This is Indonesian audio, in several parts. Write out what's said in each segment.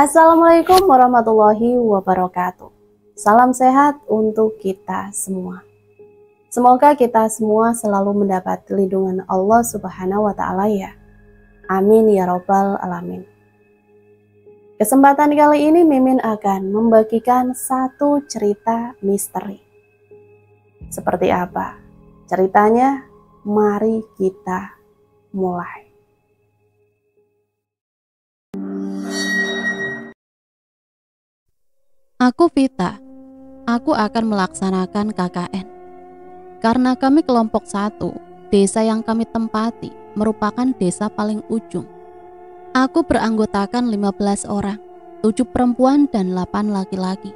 Assalamualaikum warahmatullahi wabarakatuh. Salam sehat untuk kita semua. Semoga kita semua selalu mendapat lindungan Allah Subhanahu wa Ta'ala ya. Amin ya Rabbal Alamin. Kesempatan kali ini Mimin akan membagikan satu cerita misteri. Seperti apa ceritanya? Mari kita mulai. Aku Vita, aku akan melaksanakan KKN. Karena kami kelompok 1, desa yang kami tempati merupakan desa paling ujung. Aku beranggotakan 15 orang, 7 perempuan dan 8 laki-laki.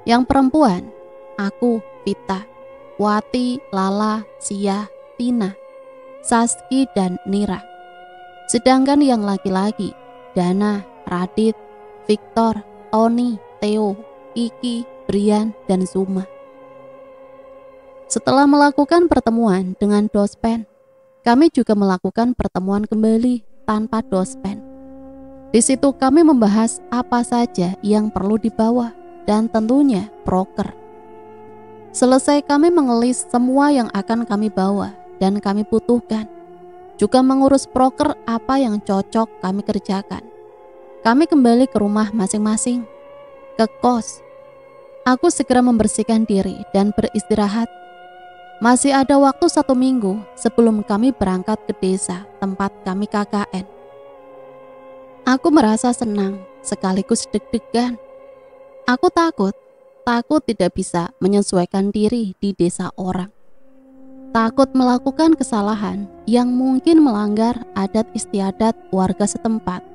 Yang perempuan, aku Vita, Wati, Lala, Sia, Tina, Saski, dan Nira. Sedangkan yang laki-laki, Dana, Radit, Victor, Tony, Theo, Kiki, Brian, dan Zuma. Setelah melakukan pertemuan dengan dospen, kami juga melakukan pertemuan kembali tanpa dospen. Di situ kami membahas apa saja yang perlu dibawa dan tentunya proker. Selesai kami mengelis semua yang akan kami bawa dan kami butuhkan. Juga mengurus proker apa yang cocok kami kerjakan. Kami kembali ke rumah masing-masing, ke kos. Aku segera membersihkan diri dan beristirahat. Masih ada waktu 1 minggu sebelum kami berangkat ke desa tempat kami KKN. Aku merasa senang sekaligus deg-degan. Aku takut tidak bisa menyesuaikan diri di desa orang. Takut melakukan kesalahan yang mungkin melanggar adat istiadat warga setempat.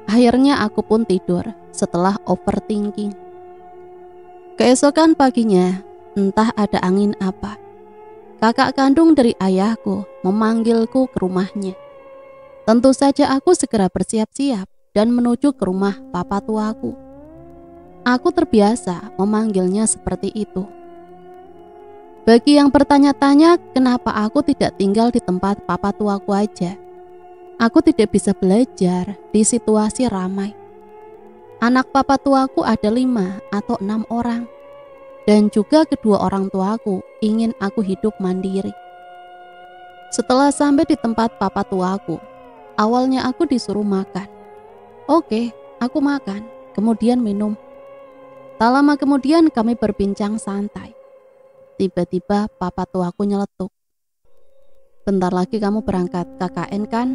Akhirnya aku pun tidur setelah overthinking. Keesokan paginya, entah ada angin apa, kakak kandung dari ayahku memanggilku ke rumahnya. Tentu saja aku segera bersiap-siap dan menuju ke rumah papa tuaku. Aku terbiasa memanggilnya seperti itu. Bagi yang bertanya-tanya kenapa aku tidak tinggal di tempat papa tuaku aja, aku tidak bisa belajar di situasi ramai. Anak papa tuaku ada 5 atau 6 orang. Dan juga kedua orang tuaku ingin aku hidup mandiri. Setelah sampai di tempat papa tuaku, awalnya aku disuruh makan. Oke, aku makan, kemudian minum. Tak lama kemudian kami berbincang santai. Tiba-tiba papa tuaku nyeletuk. Bentar lagi kamu berangkat KKN kan?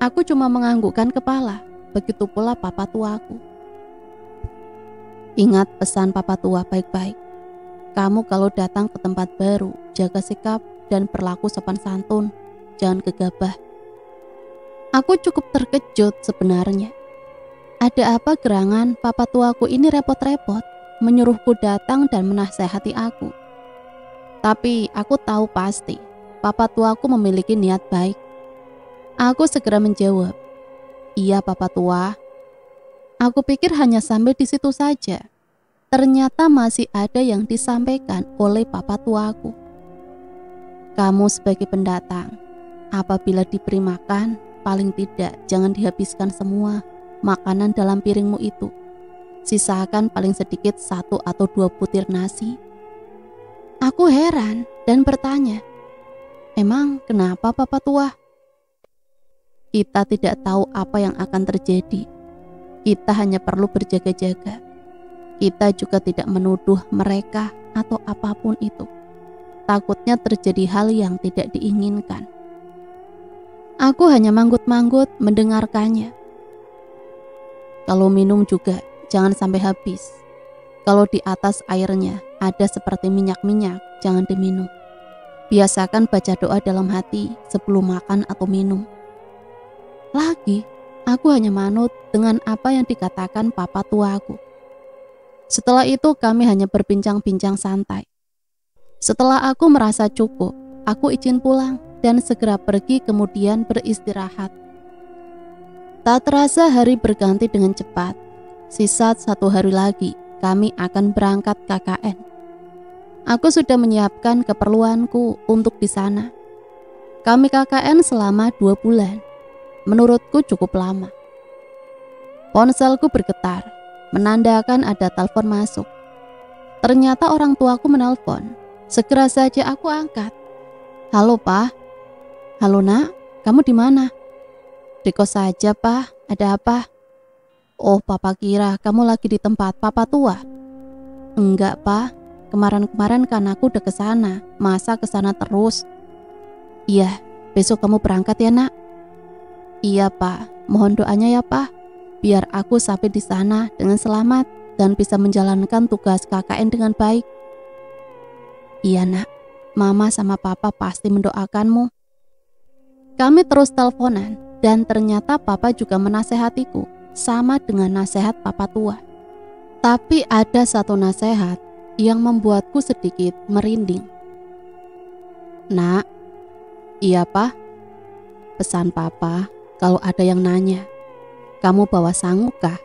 Aku cuma menganggukkan kepala, begitu pula papa tuaku. Ingat pesan papa tua baik-baik. Kamu kalau datang ke tempat baru, jaga sikap dan berlaku sopan santun, jangan gegabah. Aku cukup terkejut sebenarnya. Ada apa gerangan papa tuaku ini repot-repot, menyuruhku datang dan menasehati aku. Tapi aku tahu pasti, papa tuaku memiliki niat baik. Aku segera menjawab, iya papa tua. Aku pikir hanya sampai di situ saja. Ternyata masih ada yang disampaikan oleh papa tuaku. Kamu sebagai pendatang, apabila diberi makan, paling tidak jangan dihabiskan semua makanan dalam piringmu itu. Sisakan paling sedikit 1 atau 2 butir nasi. Aku heran dan bertanya, emang kenapa papa tua? Kita tidak tahu apa yang akan terjadi. Kita hanya perlu berjaga-jaga. Kita juga tidak menuduh mereka atau apapun itu. Takutnya terjadi hal yang tidak diinginkan. Aku hanya manggut-manggut mendengarkannya. Kalau minum juga jangan sampai habis. Kalau di atas airnya ada seperti minyak-minyak, jangan diminum. Biasakan baca doa dalam hati sebelum makan atau minum. Lagi, aku hanya manut dengan apa yang dikatakan papa tuaku. Setelah itu kami hanya berbincang-bincang santai. Setelah aku merasa cukup, aku izin pulang dan segera pergi kemudian beristirahat. Tak terasa hari berganti dengan cepat. Sisa 1 hari lagi kami akan berangkat KKN. Aku sudah menyiapkan keperluanku untuk di sana. Kami KKN selama 2 bulan. Menurutku cukup lama. Ponselku bergetar, menandakan ada telepon masuk. Ternyata orang tuaku menelpon. Segera saja aku angkat. Halo, Pak. Halo, Nak. Kamu di mana? Di kos saja, Pak. Ada apa? Oh, Papa kira kamu lagi di tempat Papa tua. Enggak, Pak. Kemarin-kemarin kan aku udah ke sana. Masa ke sana terus? Iya, besok kamu berangkat ya, Nak? Iya, Pak. Mohon doanya ya, Pak. Biar aku sampai di sana dengan selamat dan bisa menjalankan tugas KKN dengan baik. Iya, Nak. Mama sama Papa pasti mendoakanmu. Kami terus teleponan dan ternyata Papa juga menasehatiku sama dengan nasihat Papa tua. Tapi ada satu nasihat yang membuatku sedikit merinding. Nak, iya, Pak. Pesan Papa, kalau ada yang nanya, kamu bawa sangu kah?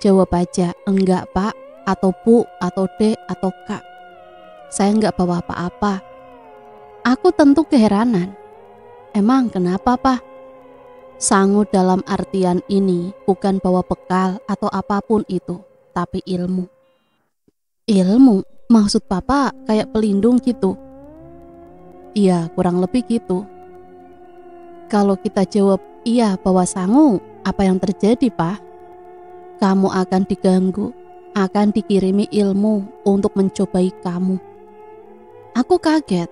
Jawab aja, enggak, Pak, atau Bu, atau Dek, atau Kak. Saya enggak bawa apa-apa. Aku tentu keheranan. Emang kenapa, Pak? Sangu dalam artian ini bukan bawa bekal atau apapun itu, tapi ilmu. Ilmu? Maksud Papa kayak pelindung gitu? Iya, kurang lebih gitu. Kalau kita jawab iya bawa sangu, apa yang terjadi, Pak? Kamu akan diganggu, akan dikirimi ilmu untuk mencobai kamu. Aku kaget,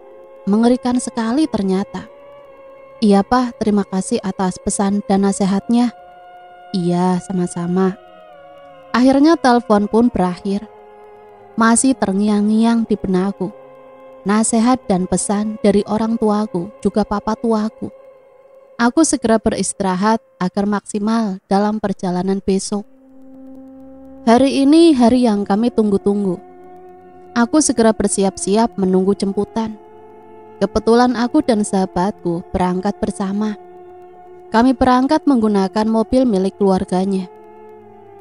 mengerikan sekali ternyata. Iya, Pak, terima kasih atas pesan dan nasihatnya. Iya, sama-sama. Akhirnya telepon pun berakhir. Masih terngiang-ngiang di benakku. Nasihat dan pesan dari orang tuaku, juga papa tuaku. Aku segera beristirahat agar maksimal dalam perjalanan besok. Hari ini hari yang kami tunggu-tunggu. Aku segera bersiap-siap menunggu jemputan. Kebetulan aku dan sahabatku berangkat bersama. Kami berangkat menggunakan mobil milik keluarganya.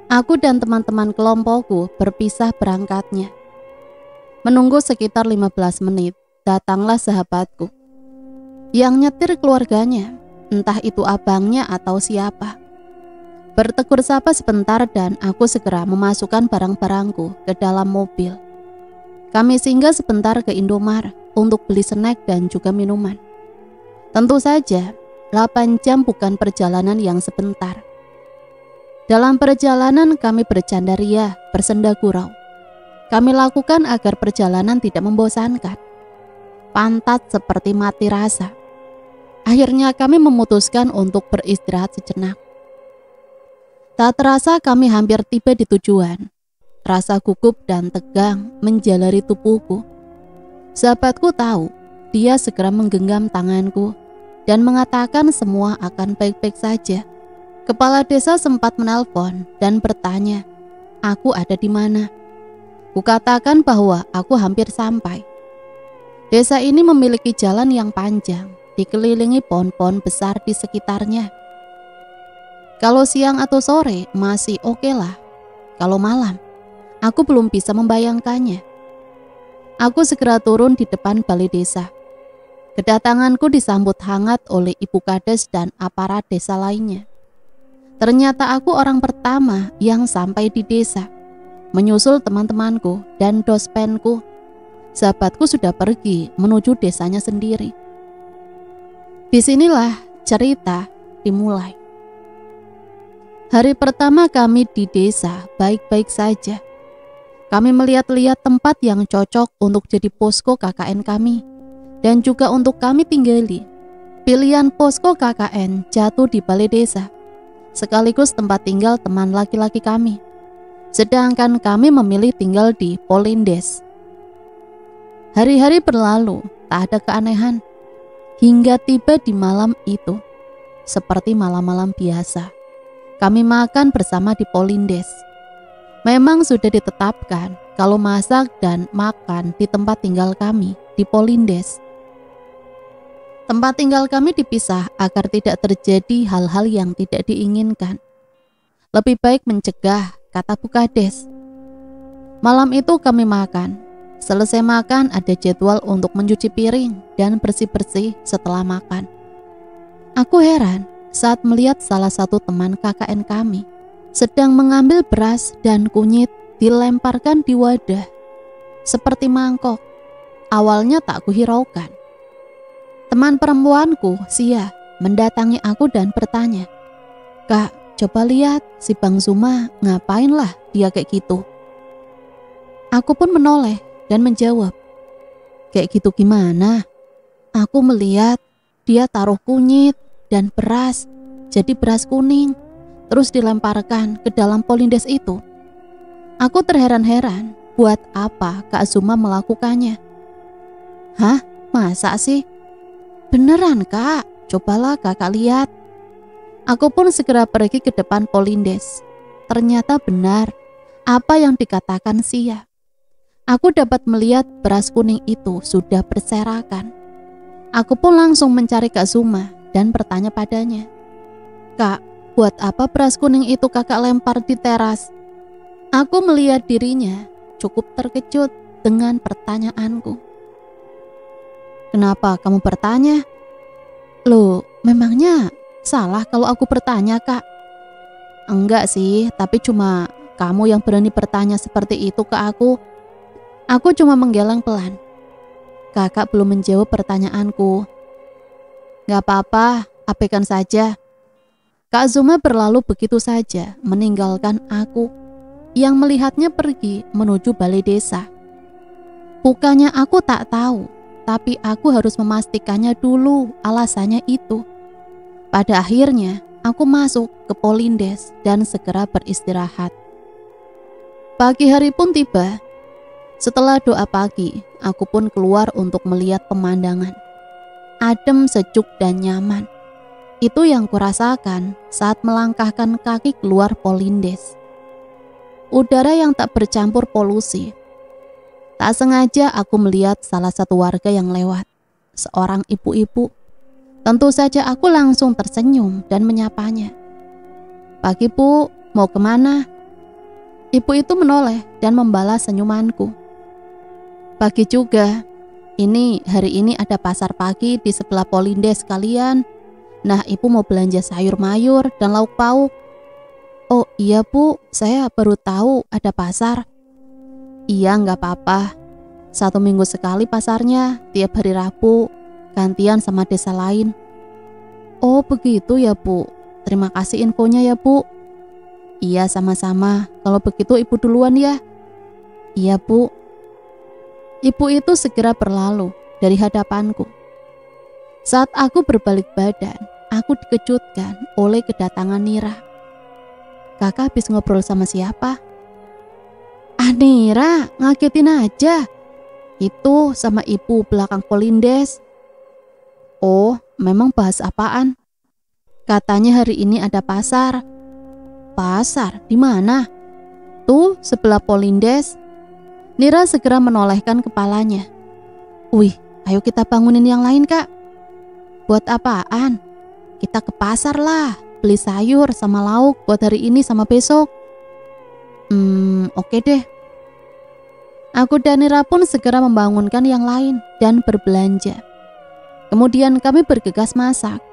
Aku dan teman-teman kelompokku berpisah berangkatnya. Menunggu sekitar 15 menit, datanglah sahabatku. Yang nyetir keluarganya, entah itu abangnya atau siapa. Bertegur sapa sebentar dan aku segera memasukkan barang-barangku ke dalam mobil. Kami singgah sebentar ke Indomaret untuk beli snack dan juga minuman. Tentu saja, 8 jam bukan perjalanan yang sebentar. Dalam perjalanan kami bercanda ria, bersenda gurau. Kami lakukan agar perjalanan tidak membosankan. Pantat seperti mati rasa. Akhirnya kami memutuskan untuk beristirahat sejenak. Tak terasa kami hampir tiba di tujuan. Rasa gugup dan tegang menjalari tubuhku. Sahabatku tahu, dia segera menggenggam tanganku dan mengatakan semua akan baik-baik saja. Kepala desa sempat menelpon dan bertanya, aku ada di mana? Kukatakan bahwa aku hampir sampai. Desa ini memiliki jalan yang panjang, dikelilingi pohon-pohon besar di sekitarnya. Kalau siang atau sore masih oke lah. Kalau malam, aku belum bisa membayangkannya. Aku segera turun di depan balai desa. Kedatanganku disambut hangat oleh ibu kades dan aparat desa lainnya. Ternyata aku orang pertama yang sampai di desa. Menyusul teman-temanku dan dospenku. Sahabatku sudah pergi menuju desanya sendiri. Disinilah cerita dimulai. Hari pertama kami di desa baik-baik saja. Kami melihat-lihat tempat yang cocok untuk jadi posko KKN kami dan juga untuk kami tinggali. Pilihan posko KKN jatuh di balai desa, sekaligus tempat tinggal teman laki-laki kami. Sedangkan kami memilih tinggal di Polindes. Hari-hari berlalu, tak ada keanehan. Hingga tiba di malam itu, seperti malam-malam biasa, kami makan bersama di Polindes. Memang sudah ditetapkan kalau masak dan makan di tempat tinggal kami di Polindes. Tempat tinggal kami dipisah agar tidak terjadi hal-hal yang tidak diinginkan. Lebih baik mencegah, kata Bu Kades. Malam itu kami makan. Selesai makan ada jadwal untuk mencuci piring dan bersih-bersih setelah makan. Aku heran saat melihat salah satu teman KKN kami sedang mengambil beras dan kunyit dilemparkan di wadah seperti mangkok. Awalnya tak kuhiraukan. Teman perempuanku, Sia, mendatangi aku dan bertanya, "Kak, coba lihat si Bang Zuma, ngapain lah dia kayak gitu?" Aku pun menoleh dan menjawab, "Kayak gitu gimana? Aku melihat dia taruh kunyit dan beras, jadi beras kuning, terus dilemparkan ke dalam polindes itu." Aku terheran-heran, buat apa Kak Zuma melakukannya? "Hah? Masa sih?" "Beneran Kak, cobalah kakak lihat." Aku pun segera pergi ke depan polindes. Ternyata benar apa yang dikatakan Sia. Aku dapat melihat beras kuning itu sudah berserakan. Aku pun langsung mencari Kak Zuma dan bertanya padanya, "Kak, buat apa beras kuning itu kakak lempar di teras?" Aku melihat dirinya cukup terkejut dengan pertanyaanku. "Kenapa kamu bertanya?" "Loh, memangnya salah kalau aku bertanya, Kak?" "Enggak sih, tapi cuma kamu yang berani bertanya seperti itu ke aku." Aku cuma menggeleng pelan. Kakak belum menjawab pertanyaanku. "Gak apa-apa, abaikan saja." Kak Zuma berlalu begitu saja, meninggalkan aku yang melihatnya pergi menuju balai desa. Bukannya aku tak tahu, tapi aku harus memastikannya dulu alasannya itu. Pada akhirnya, aku masuk ke polindes dan segera beristirahat. Pagi hari pun tiba. Setelah doa pagi, aku pun keluar untuk melihat pemandangan. Adem, sejuk, dan nyaman. Itu yang kurasakan saat melangkahkan kaki keluar polindes. Udara yang tak bercampur polusi. Tak sengaja aku melihat salah satu warga yang lewat, seorang ibu-ibu. Tentu saja aku langsung tersenyum dan menyapanya. "Pagi Bu, mau kemana?" Ibu itu menoleh dan membalas senyumanku. "Pagi juga. Hari ini ada pasar pagi di sebelah polindes kalian. Nah, Ibu mau belanja sayur mayur dan lauk pauk." "Oh iya Bu, saya baru tahu ada pasar." "Iya, nggak apa-apa. 1 minggu sekali pasarnya, tiap hari Rabu, gantian sama desa lain." "Oh begitu ya Bu, terima kasih infonya ya Bu." "Iya, sama-sama. Kalau begitu Ibu duluan ya." "Iya Bu." Ibu itu segera berlalu dari hadapanku. Saat aku berbalik badan, aku dikejutkan oleh kedatangan Nira. "Kakak habis ngobrol sama siapa?" "Ah Nira, ngagetin aja. Itu sama ibu belakang polindes." "Oh, memang bahas apaan?" "Katanya hari ini ada pasar." "Pasar? Di mana?" "Tuh, sebelah polindes." Nira segera menolehkan kepalanya. "Wih, ayo kita bangunin yang lain Kak." "Buat apaan?" "Kita ke pasar lah, beli sayur sama lauk buat hari ini sama besok." Oke deh." Aku dan Nira pun segera membangunkan yang lain dan berbelanja. Kemudian kami bergegas masak.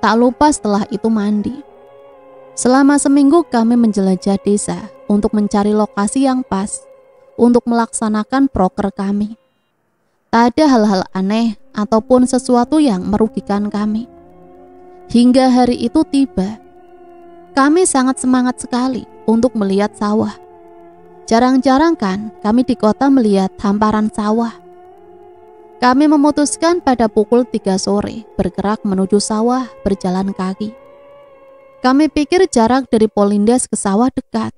Tak lupa setelah itu mandi. Selama seminggu kami menjelajah desa untuk mencari lokasi yang pas untuk melaksanakan proker kami. Tak ada hal-hal aneh ataupun sesuatu yang merugikan kami. Hingga hari itu tiba, kami sangat semangat sekali untuk melihat sawah. Jarang-jarang kan kami di kota melihat hamparan sawah. Kami memutuskan pada pukul 3 sore bergerak menuju sawah berjalan kaki. Kami pikir jarak dari polindes ke sawah dekat.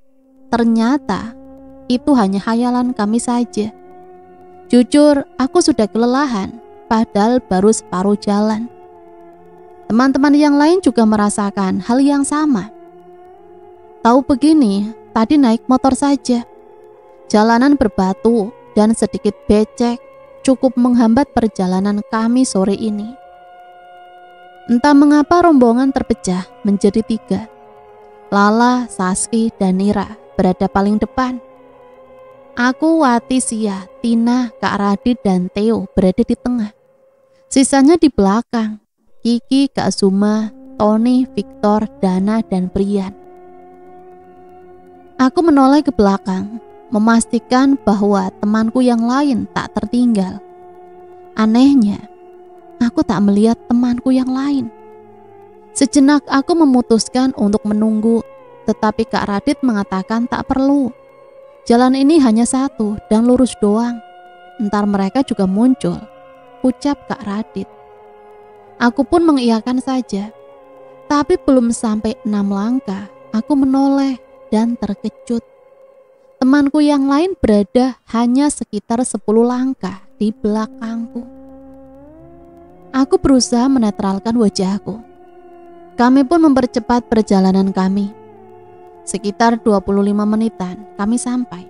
Ternyata itu hanya khayalan kami saja. Jujur, aku sudah kelelahan, padahal baru separuh jalan. Teman-teman yang lain juga merasakan hal yang sama. Tahu begini, tadi naik motor saja. Jalanan berbatu dan sedikit becek cukup menghambat perjalanan kami sore ini. Entah mengapa rombongan terpecah menjadi 3. Lala, Saski, dan Nira berada paling depan. Aku, Wati, Sia, Tina, Kak Radit, dan Theo berada di tengah. Sisanya di belakang, Kiki, Kak Zuma, Tony, Victor, Dana, dan Brian. Aku menoleh ke belakang, memastikan bahwa temanku yang lain tak tertinggal. Anehnya, aku tak melihat temanku yang lain. Sejenak aku memutuskan untuk menunggu, tetapi Kak Radit mengatakan tak perlu. Jalan ini hanya satu dan lurus doang. Entar mereka juga muncul, ucap Kak Radit. Aku pun mengiyakan saja. Tapi belum sampai 6 langkah, aku menoleh dan terkejut. Temanku yang lain berada hanya sekitar 10 langkah di belakangku. Aku berusaha menetralkan wajahku. Kami pun mempercepat perjalanan kami. Sekitar 25 menitan kami sampai.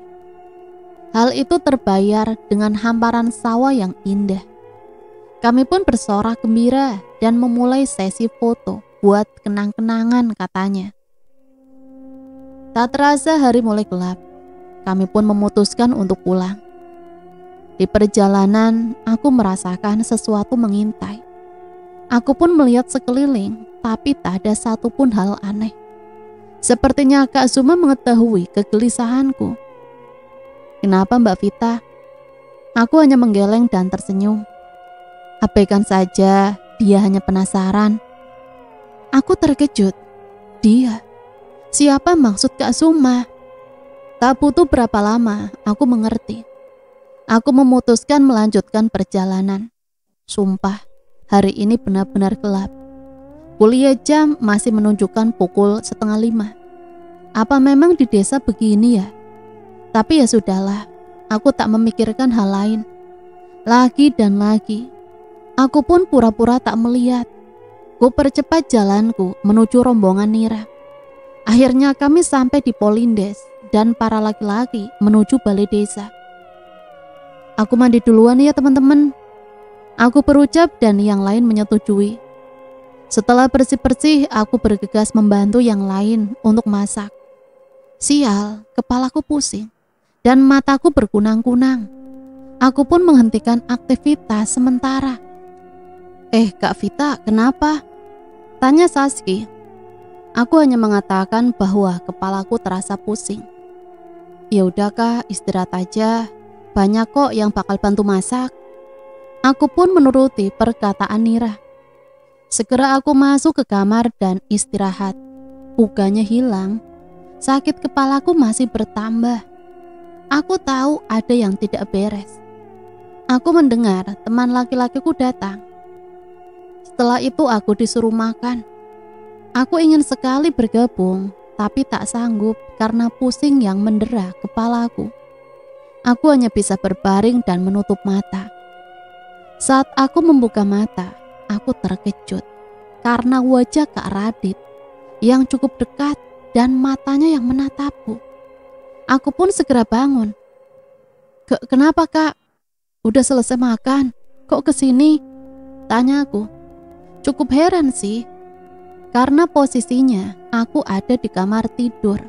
Hal itu terbayar dengan hamparan sawah yang indah. Kami pun bersorak gembira dan memulai sesi foto buat kenang-kenangan katanya. Tak terasa hari mulai gelap. Kami pun memutuskan untuk pulang. Di perjalanan, aku merasakan sesuatu mengintai. Aku pun melihat sekeliling, tapi tak ada satupun hal aneh. Sepertinya Kak Zuma mengetahui kegelisahanku. Kenapa Mbak Vita? Aku hanya menggeleng dan tersenyum. Abaikan saja, dia hanya penasaran. Aku terkejut. Dia? Siapa maksud Kak Zuma? Tak butuh berapa lama, aku mengerti. Aku memutuskan melanjutkan perjalanan. Sumpah, hari ini benar-benar gelap. Kuliah jam masih menunjukkan pukul 4:30. Apa memang di desa begini ya? Tapi ya sudahlah, aku tak memikirkan hal lain. Lagi dan lagi, aku pun pura-pura tak melihat. Ku percepat jalanku menuju rombongan Nira. Akhirnya kami sampai di Polindes dan para laki-laki menuju balai desa. Aku mandi duluan ya teman-teman. Aku berucap dan yang lain menyetujui. Setelah bersih-bersih, aku bergegas membantu yang lain untuk masak. Sial, kepalaku pusing dan mataku berkunang-kunang. Aku pun menghentikan aktivitas sementara. Kak Vita, kenapa? Tanya Saski. Aku hanya mengatakan bahwa kepalaku terasa pusing. Ya udah Kak, istirahat aja. Banyak kok yang bakal bantu masak. Aku pun menuruti perkataan Nira. Segera aku masuk ke kamar dan istirahat. Bukannya hilang, sakit kepalaku masih bertambah. Aku tahu ada yang tidak beres. Aku mendengar teman laki-lakiku datang. Setelah itu aku disuruh makan. Aku ingin sekali bergabung, tapi tak sanggup karena pusing yang mendera kepalaku. Aku hanya bisa berbaring dan menutup mata. Saat aku membuka mata, aku terkejut karena wajah Kak Radit yang cukup dekat dan matanya yang menatapku. Aku pun segera bangun. Kenapa Kak? Udah selesai makan, kok kesini? Tanya aku. Cukup heran sih, karena posisinya aku ada di kamar tidur.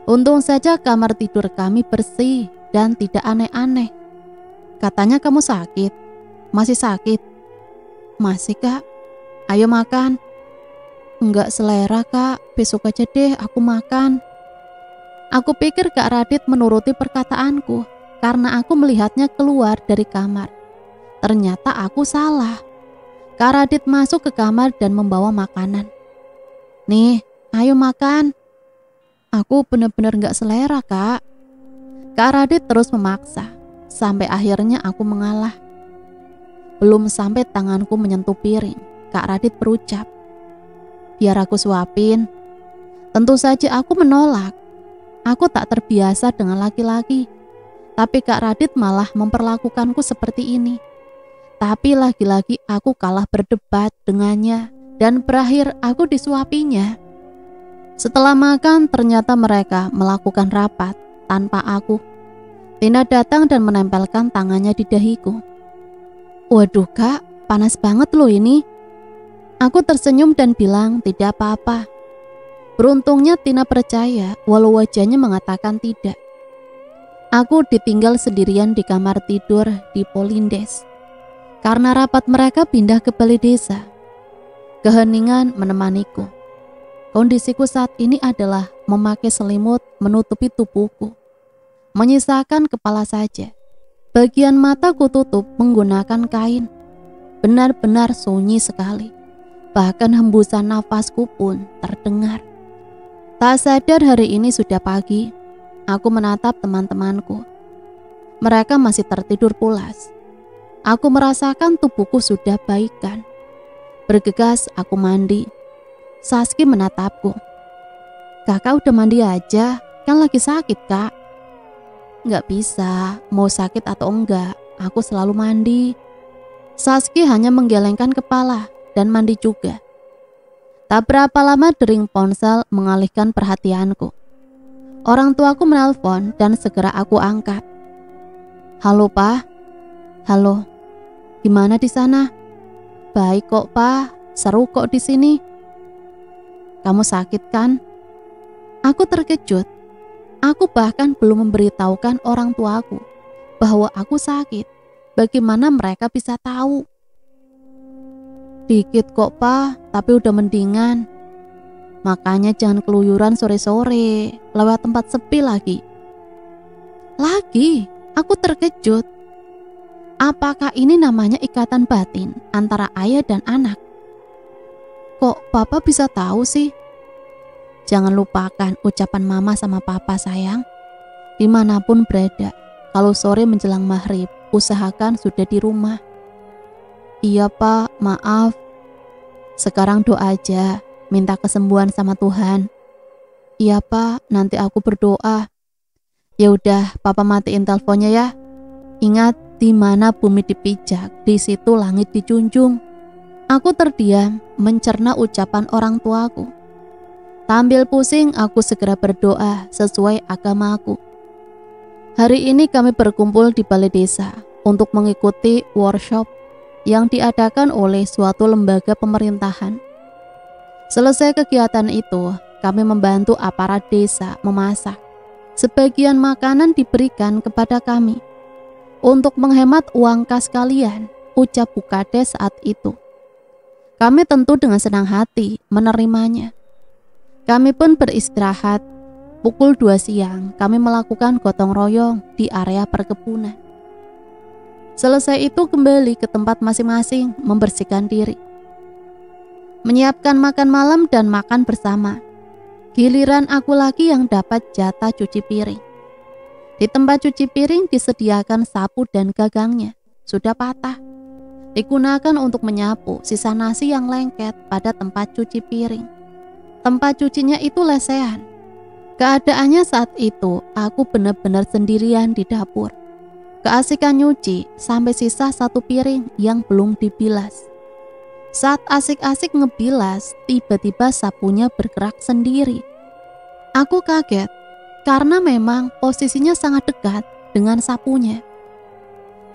Untung saja kamar tidur kami bersih dan tidak aneh-aneh. Katanya kamu sakit. Masih sakit? Masih Kak. Ayo makan. Enggak selera Kak, besok aja deh aku makan. Aku pikir Kak Radit menuruti perkataanku karena aku melihatnya keluar dari kamar. Ternyata aku salah. Kak Radit masuk ke kamar dan membawa makanan. Nih, ayo makan. Aku benar-benar gak selera Kak. Kak Radit terus memaksa, sampai akhirnya aku mengalah. Belum sampai tanganku menyentuh piring, Kak Radit berucap, biar aku suapin. Tentu saja aku menolak. Aku tak terbiasa dengan laki-laki. Tapi Kak Radit malah memperlakukanku seperti ini. Tapi lagi-lagi aku kalah berdebat dengannya dan berakhir aku disuapinya. Setelah makan ternyata mereka melakukan rapat tanpa aku. Tina datang dan menempelkan tangannya di dahiku. Waduh Kak, panas banget loh ini. Aku tersenyum dan bilang tidak apa-apa. Beruntungnya Tina percaya walau wajahnya mengatakan tidak. Aku ditinggal sendirian di kamar tidur di Polindes. Karena rapat mereka pindah ke balai desa. Keheningan menemaniku. Kondisiku saat ini adalah memakai selimut menutupi tubuhku, menyisakan kepala saja. Bagian mata kututup menggunakan kain. Benar-benar sunyi sekali. Bahkan hembusan nafasku pun terdengar. Tak sadar hari ini sudah pagi. Aku menatap teman-temanku. Mereka masih tertidur pulas. Aku merasakan tubuhku sudah baikan. Bergegas aku mandi. Saski menatapku. Kakak udah mandi aja, kan lagi sakit kak. Nggak bisa, mau sakit atau enggak, aku selalu mandi. Saski hanya menggelengkan kepala dan mandi juga. Tak berapa lama dering ponsel mengalihkan perhatianku. Orang tuaku menelpon dan segera aku angkat. Halo Pak. Halo. Gimana di sana? Baik kok Pak, seru kok di sini. Kamu sakit kan? Aku terkejut. Aku bahkan belum memberitahukan orang tuaku bahwa aku sakit. Bagaimana mereka bisa tahu? Dikit kok Pak, tapi udah mendingan. Makanya jangan keluyuran sore-sore, lewat tempat sepi lagi. Lagi, aku terkejut. Apakah ini namanya ikatan batin antara ayah dan anak? Kok Papa bisa tahu sih? Jangan lupakan ucapan mama sama papa sayang. Dimanapun berada, kalau sore menjelang maghrib, usahakan sudah di rumah. Iya Pak, maaf. Sekarang doa aja, minta kesembuhan sama Tuhan. Iya Pak, nanti aku berdoa. Ya udah, Papa matiin teleponnya ya. Ingat, di mana bumi dipijak, di situ langit dijunjung. Aku terdiam, mencerna ucapan orang tuaku. Sambil pusing, aku segera berdoa sesuai agamaku. Hari ini kami berkumpul di balai desa untuk mengikuti workshop yang diadakan oleh suatu lembaga pemerintahan. Selesai kegiatan itu, kami membantu aparat desa memasak. Sebagian makanan diberikan kepada kami. Untuk menghemat uang kas kalian, ucap Bukades saat itu. Kami tentu dengan senang hati menerimanya. Kami pun beristirahat. Pukul 2 siang, kami melakukan gotong royong di area perkebunan. Selesai itu kembali ke tempat masing-masing membersihkan diri. Menyiapkan makan malam dan makan bersama. Giliran aku lagi yang dapat jatah cuci piring. Di tempat cuci piring disediakan sapu dan gagangnya. Sudah patah. Digunakan untuk menyapu sisa nasi yang lengket pada tempat cuci piring. Tempat cucinya itu lesehan. Keadaannya saat itu aku benar-benar sendirian di dapur. Keasikan nyuci sampai sisa satu piring yang belum dibilas. Saat asik-asik ngebilas, tiba-tiba sapunya bergerak sendiri. Aku kaget karena memang posisinya sangat dekat dengan sapunya.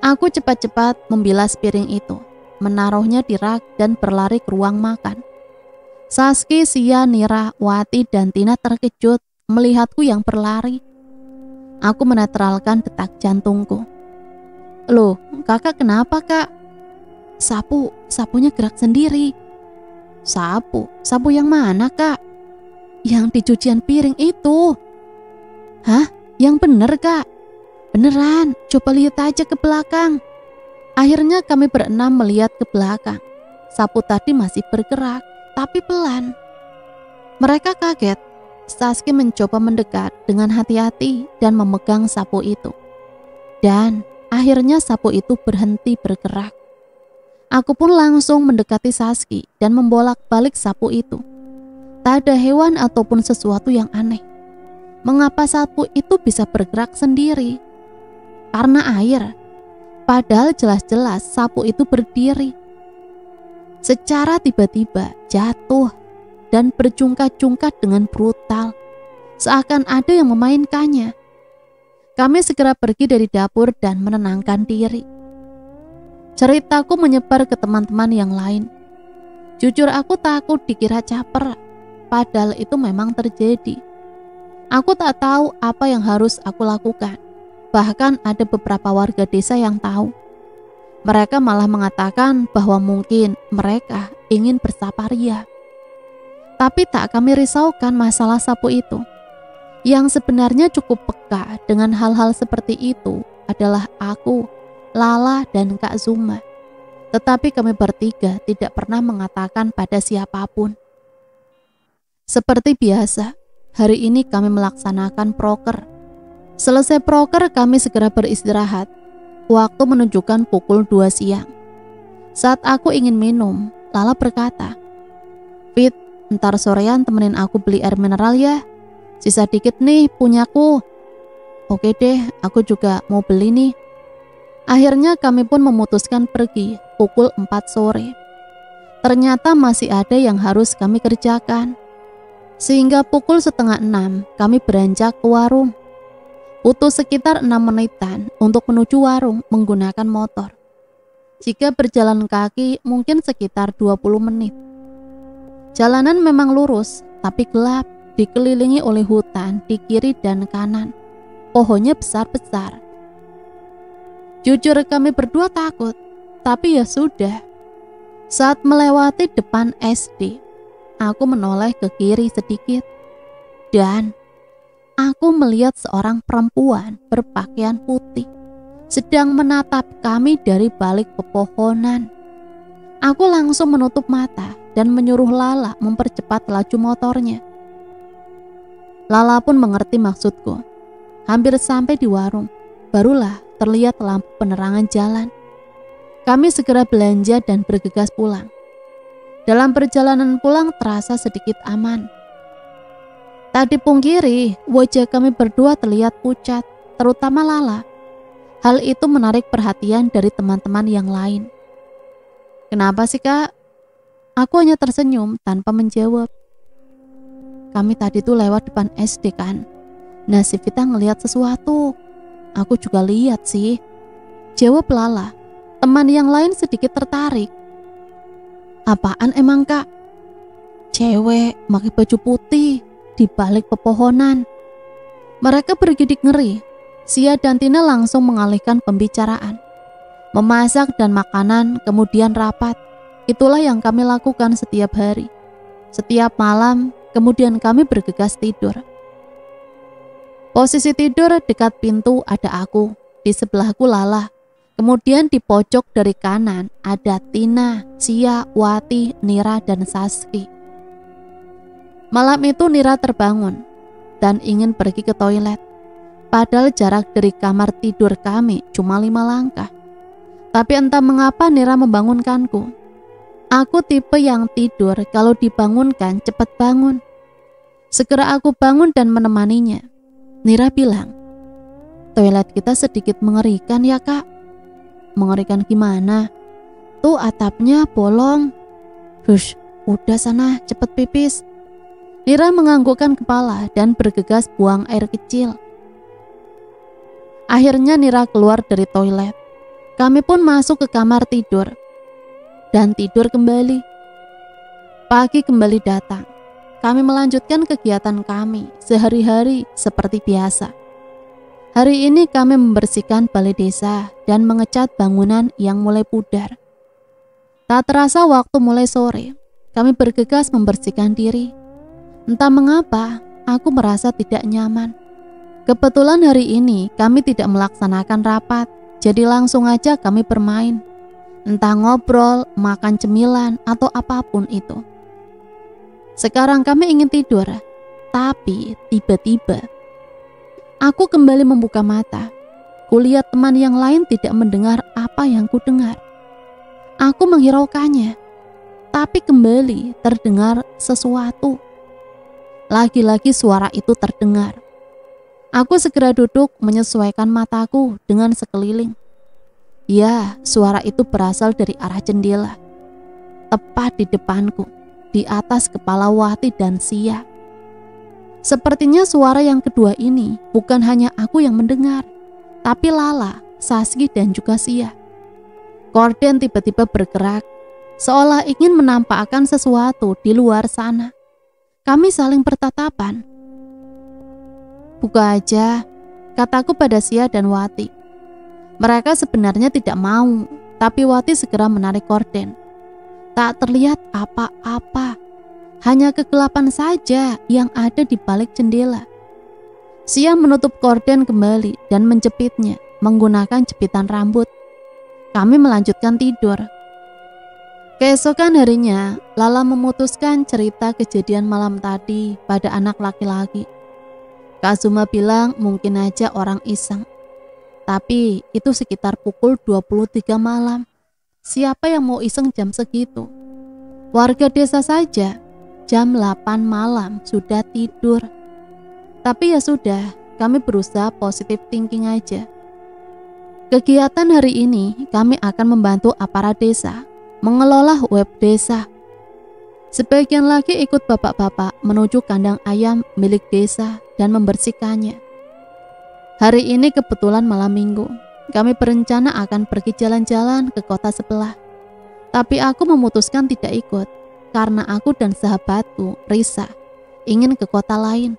Aku cepat-cepat membilas piring itu, menaruhnya di rak dan berlari ke ruang makan. Saski, Sia, Nira, Wati, dan Tina terkejut melihatku yang berlari. Aku menetralkan detak jantungku. Loh, kakak kenapa kak? Sapunya gerak sendiri. Sapu yang mana kak? Yang di cucian piring itu. Hah? Yang bener kak? Beneran, coba lihat aja ke belakang. Akhirnya kami berenam melihat ke belakang. Sapu tadi masih bergerak, tapi pelan. Mereka kaget. Saski mencoba mendekat dengan hati-hati dan memegang sapu itu. Dan akhirnya sapu itu berhenti bergerak. Aku pun langsung mendekati Saski dan membolak-balik sapu itu. Tak ada hewan ataupun sesuatu yang aneh. Mengapa sapu itu bisa bergerak sendiri? Karena air. Padahal jelas-jelas sapu itu berdiri. Secara tiba-tiba jatuh dan berjungkat-jungkat dengan brutal. Seakan ada yang memainkannya. Kami segera pergi dari dapur dan menenangkan diri. Ceritaku menyebar ke teman-teman yang lain. Jujur aku takut dikira caper, padahal itu memang terjadi. Aku tak tahu apa yang harus aku lakukan. Bahkan ada beberapa warga desa yang tahu. Mereka malah mengatakan bahwa mungkin mereka ingin bersaparia. Tapi tak kami risaukan masalah sapu itu. Yang sebenarnya cukup peka dengan hal-hal seperti itu adalah aku, Lala, dan Kak Zuma. Tetapi kami bertiga tidak pernah mengatakan pada siapapun. Seperti biasa, hari ini kami melaksanakan proker. Selesai proker kami segera beristirahat. Waktu menunjukkan pukul 2 siang. Saat aku ingin minum, Lala berkata, "Fit, ntar sorean temenin aku beli air mineral ya. Sisa dikit nih punyaku." "Oke deh, aku juga mau beli nih." Akhirnya kami pun memutuskan pergi pukul 4 sore. Ternyata masih ada yang harus kami kerjakan. Sehingga pukul setengah 6 kami beranjak ke warung. Butuh sekitar 6 menitan untuk menuju warung menggunakan motor. Jika berjalan kaki mungkin sekitar 20 menit. Jalanan memang lurus, tapi gelap, dikelilingi oleh hutan di kiri dan kanan. Pohonnya besar-besar. Jujur kami berdua takut, tapi ya sudah. Saat melewati depan SD, aku menoleh ke kiri sedikit. Dan aku melihat seorang perempuan berpakaian putih sedang menatap kami dari balik pepohonan. Aku langsung menutup mata dan menyuruh Lala mempercepat laju motornya. Lala pun mengerti maksudku. Hampir sampai di warung, barulah terlihat lampu penerangan jalan. Kami segera belanja dan bergegas pulang. Dalam perjalanan pulang terasa sedikit aman. Tak dipungkiri, wajah kami berdua terlihat pucat, terutama Lala. Hal itu menarik perhatian dari teman-teman yang lain. "Kenapa sih, Kak?" Aku hanya tersenyum tanpa menjawab. "Kami tadi tuh lewat depan SD kan. Nah, si Vita ngelihat sesuatu. Aku juga lihat sih," jawab Lala. Teman yang lain sedikit tertarik. "Apaan emang, Kak?" "Cewek pakai baju putih di balik pepohonan." Mereka bergidik ngeri. Sia dan Tina langsung mengalihkan pembicaraan. Memasak dan makanan kemudian rapat. Itulah yang kami lakukan setiap hari. Setiap malam, kemudian kami bergegas tidur. Posisi tidur dekat pintu ada aku, di sebelahku Lala. Kemudian di pojok dari kanan ada Tina, Sia, Wati, Nira, dan Saski. Malam itu Nira terbangun dan ingin pergi ke toilet. Padahal jarak dari kamar tidur kami cuma 5 langkah. Tapi entah mengapa Nira membangunkanku. Aku tipe yang tidur kalau dibangunkan cepat bangun. Segera aku bangun dan menemaninya. Nira bilang, "Toilet kita sedikit mengerikan ya, Kak." "Mengerikan gimana?" "Tuh atapnya bolong." "Hush, udah sana cepet pipis." Nira menganggukkan kepala dan bergegas buang air kecil. Akhirnya Nira keluar dari toilet. Kami pun masuk ke kamar tidur dan tidur kembali. Pagi kembali datang. Kami melanjutkan kegiatan kami sehari-hari seperti biasa. Hari ini kami membersihkan balai desa dan mengecat bangunan yang mulai pudar. Tak terasa waktu mulai sore, kami bergegas membersihkan diri. Entah mengapa, aku merasa tidak nyaman. Kebetulan hari ini kami tidak melaksanakan rapat, jadi langsung aja kami bermain. Entah ngobrol, makan cemilan, atau apapun itu. Sekarang kami ingin tidur, tapi tiba-tiba aku kembali membuka mata. Kulihat teman yang lain tidak mendengar apa yang kudengar. Aku menghiraukannya, tapi kembali terdengar sesuatu. Lagi-lagi suara itu terdengar. Aku segera duduk menyesuaikan mataku dengan sekeliling. Ya, suara itu berasal dari arah jendela. Tepat di depanku, di atas kepala Wati dan Sia. Sepertinya suara yang kedua ini bukan hanya aku yang mendengar, tapi Lala, Saski, dan juga Sia. Korden tiba-tiba bergerak, seolah ingin menampakkan sesuatu di luar sana. Kami saling bertatapan. "Buka aja," kataku pada Sia dan Wati. Mereka sebenarnya tidak mau, tapi Wati segera menarik korden. Tak terlihat apa-apa. Hanya kegelapan saja yang ada di balik jendela. Sia menutup korden kembali dan menjepitnya menggunakan jepitan rambut. Kami melanjutkan tidur. Keesokan harinya, Lala memutuskan cerita kejadian malam tadi pada anak laki-laki. Kak Azuma bilang mungkin aja orang iseng. Tapi itu sekitar pukul 23 malam. Siapa yang mau iseng jam segitu? Warga desa saja jam 8 malam sudah tidur. Tapi ya sudah, kami berusaha positive thinking aja. Kegiatan hari ini kami akan membantu aparat desa mengelola web desa. Sebagian lagi ikut bapak-bapak menuju kandang ayam milik desa dan membersihkannya. Hari ini kebetulan malam minggu. Kami berencana akan pergi jalan-jalan ke kota sebelah. Tapi aku memutuskan tidak ikut karena aku dan sahabatku, Risa, ingin ke kota lain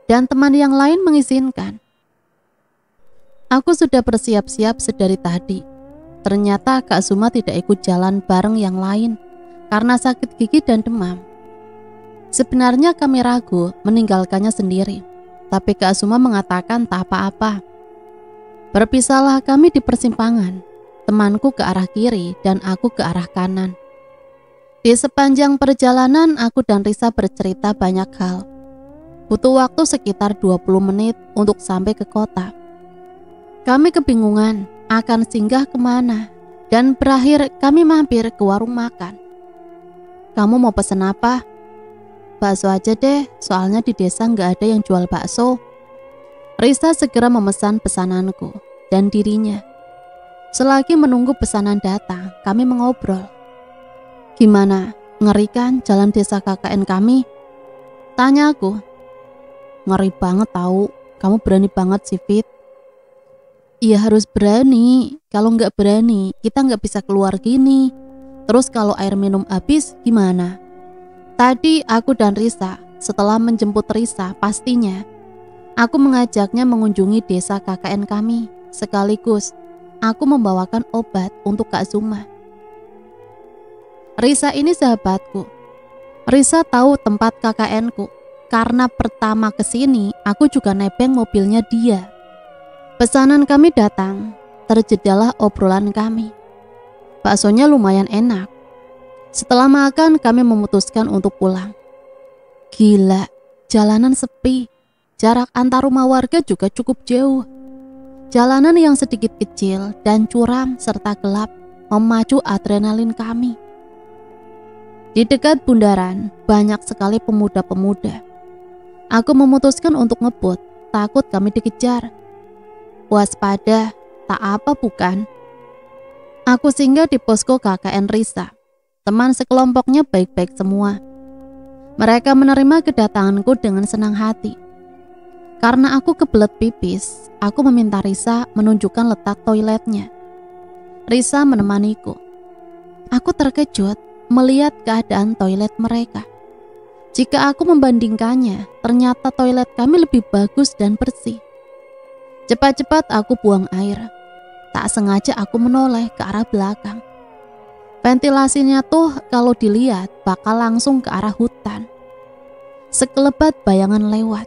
dan teman yang lain mengizinkan. Aku sudah bersiap-siap sedari tadi. Ternyata Kak Azuma tidak ikut jalan bareng yang lain karena sakit gigi dan demam. Sebenarnya kami ragu meninggalkannya sendiri, tapi Kak Azuma mengatakan tak apa-apa. Berpisahlah kami di persimpangan, temanku ke arah kiri dan aku ke arah kanan. Di sepanjang perjalanan aku dan Risa bercerita banyak hal. Butuh waktu sekitar 20 menit untuk sampai ke kota. Kami kebingungan akan singgah kemana dan berakhir kami mampir ke warung makan. Kamu mau pesan apa? Bakso aja deh, soalnya di desa nggak ada yang jual bakso. Risa segera memesan pesananku dan dirinya. Selagi menunggu pesanan datang, kami mengobrol. Gimana? Ngeri kan jalan desa KKN kami? Tanya aku. Ngeri banget tahu, kamu berani banget sih Fit. Iya harus berani, kalau nggak berani kita nggak bisa keluar gini. Terus kalau air minum habis gimana? Tadi aku dan Risa, setelah menjemput Risa pastinya, aku mengajaknya mengunjungi desa KKN kami. Sekaligus aku membawakan obat untuk Kak Zuma. Risa ini sahabatku. Risa tahu tempat KKN-ku karena pertama kesini aku juga nebeng mobilnya dia. Pesanan kami datang, terjedalah obrolan kami. Baksonya lumayan enak. Setelah makan kami memutuskan untuk pulang. Gila, jalanan sepi. Jarak antar rumah warga juga cukup jauh. Jalanan yang sedikit kecil dan curam serta gelap memacu adrenalin kami. Di dekat bundaran banyak sekali pemuda-pemuda. Aku memutuskan untuk ngebut, takut kami dikejar. Waspada, tak apa bukan? Aku singgah di posko KKN Risa. Teman sekelompoknya baik-baik semua. Mereka menerima kedatanganku dengan senang hati. Karena aku kebelet pipis, aku meminta Risa menunjukkan letak toiletnya. Risa menemaniku. Aku terkejut melihat keadaan toilet mereka. Jika aku membandingkannya, ternyata toilet kami lebih bagus dan bersih. Cepat-cepat aku buang air. Tak sengaja aku menoleh ke arah belakang. Ventilasinya tuh kalau dilihat bakal langsung ke arah hutan. Sekelebat bayangan lewat.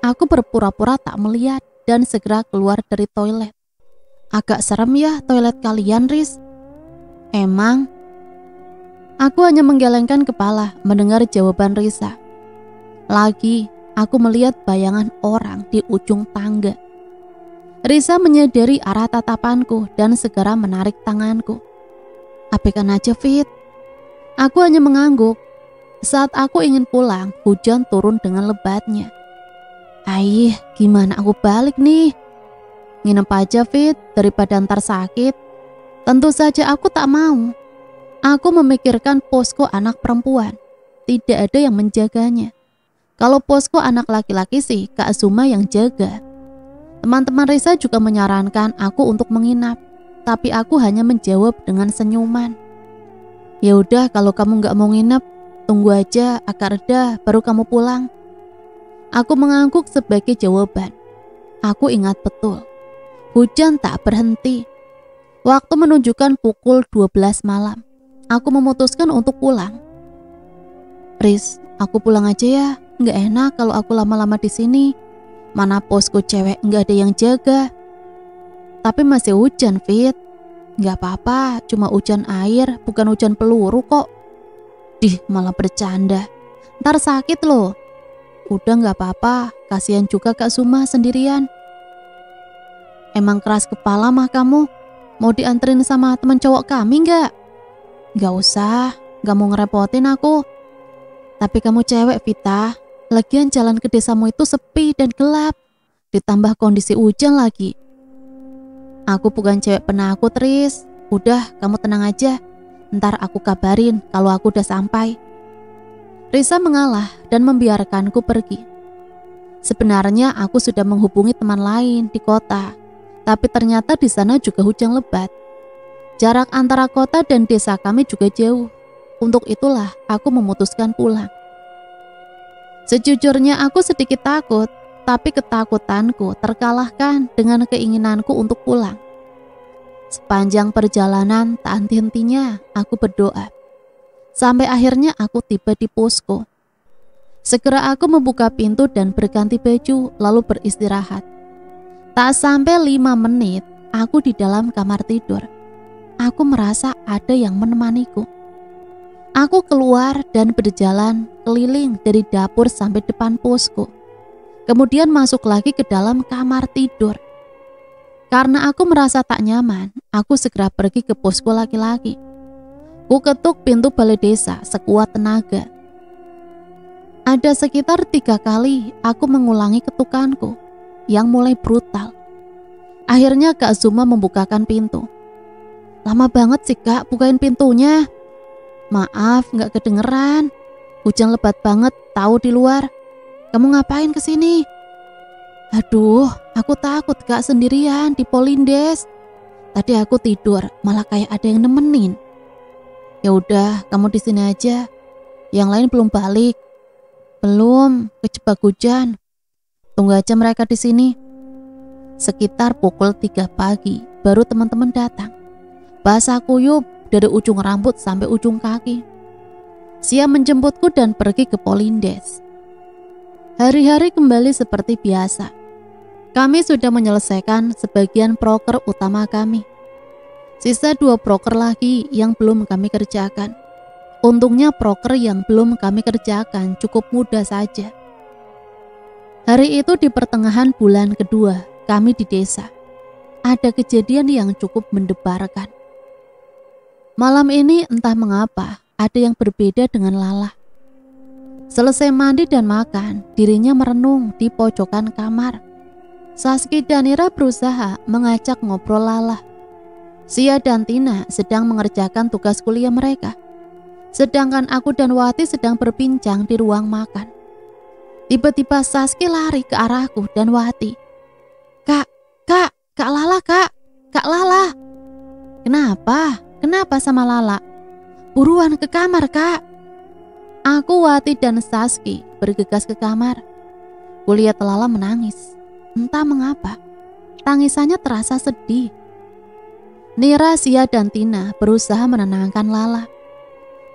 Aku berpura-pura tak melihat dan segera keluar dari toilet. Agak serem ya toilet kalian, Riz. Emang? Aku hanya menggelengkan kepala mendengar jawaban Risa. Lagi, aku melihat bayangan orang di ujung tangga. Risa menyadari arah tatapanku dan segera menarik tanganku. Abaikan aja, Fit. Aku hanya mengangguk. Saat aku ingin pulang, hujan turun dengan lebatnya. Aih, gimana aku balik nih? Nginep aja, Fit, daripada ntar sakit. Tentu saja aku tak mau. Aku memikirkan posko anak perempuan. Tidak ada yang menjaganya. Kalau posko anak laki-laki sih, Kak Azuma yang jaga. Teman-teman Risa juga menyarankan aku untuk menginap. Tapi aku hanya menjawab dengan senyuman. Ya udah, kalau kamu gak mau nginep, tunggu aja agak reda baru kamu pulang. Aku mengangguk sebagai jawaban. Aku ingat betul. Hujan tak berhenti. Waktu menunjukkan pukul 12 malam. Aku memutuskan untuk pulang. Riz, aku pulang aja ya. Nggak enak kalau aku lama-lama di sini. Mana posku cewek nggak ada yang jaga. Tapi masih hujan, Fit. Nggak apa-apa, cuma hujan air, bukan hujan peluru kok. Dih, malah bercanda. Ntar sakit loh. Udah nggak apa-apa, kasihan juga Kak Zuma sendirian. Emang keras kepala mah kamu. Mau dianterin sama teman cowok kami nggak? Nggak usah, nggak mau ngerepotin aku. Tapi kamu cewek, Vita. Lagian jalan ke desamu itu sepi dan gelap. Ditambah kondisi hujan lagi. Aku bukan cewek penakut, Riz. Udah, kamu tenang aja. Ntar aku kabarin kalau aku udah sampai. Risa mengalah dan membiarkanku pergi. Sebenarnya aku sudah menghubungi teman lain di kota, tapi ternyata di sana juga hujan lebat. Jarak antara kota dan desa kami juga jauh. Untuk itulah aku memutuskan pulang. Sejujurnya aku sedikit takut, tapi ketakutanku terkalahkan dengan keinginanku untuk pulang. Sepanjang perjalanan tak henti-hentinya aku berdoa. Sampai akhirnya aku tiba di posko. Segera aku membuka pintu dan berganti baju lalu beristirahat. Tak sampai 5 menit aku di dalam kamar tidur. Aku merasa ada yang menemaniku. Aku keluar dan berjalan keliling dari dapur sampai depan posko. Kemudian masuk lagi ke dalam kamar tidur. Karena aku merasa tak nyaman, aku segera pergi ke posko laki-laki. Ku ketuk pintu balai desa sekuat tenaga. Ada sekitar 3 kali aku mengulangi ketukanku yang mulai brutal. Akhirnya Kak Zuma membukakan pintu. Lama banget sih Kak bukain pintunya. Maaf gak kedengeran. Hujan lebat banget tahu di luar. Kamu ngapain kesini? Aduh, aku takut Kak sendirian di Polindes. Tadi aku tidur malah kayak ada yang nemenin. Ya udah, kamu di sini aja. Yang lain belum balik. Belum, kejebak hujan. Tunggu aja mereka di sini. Sekitar pukul 3 pagi, baru teman-teman datang. Basah kuyup dari ujung rambut sampai ujung kaki. Siap menjemputku dan pergi ke Polindes. Hari-hari kembali seperti biasa. Kami sudah menyelesaikan sebagian proker utama kami. Sisa 2 proker lagi yang belum kami kerjakan. Untungnya proker yang belum kami kerjakan cukup mudah saja. Hari itu di pertengahan bulan kedua kami di desa. Ada kejadian yang cukup mendebarkan. Malam ini entah mengapa ada yang berbeda dengan Lala. Selesai mandi dan makan, dirinya merenung di pojokan kamar. Saski dan Ira berusaha mengajak ngobrol Lala. Sia dan Tina sedang mengerjakan tugas kuliah mereka. Sedangkan aku dan Wati sedang berbincang di ruang makan. Tiba-tiba Saski lari ke arahku dan Wati. Kak Lala, Kak Lala. Kenapa? Kenapa sama Lala? Buruan ke kamar, Kak. Aku, Wati dan Saski bergegas ke kamar. Kulihat Lala menangis. Entah mengapa, tangisannya terasa sedih. Nira, Sia dan Tina berusaha menenangkan Lala.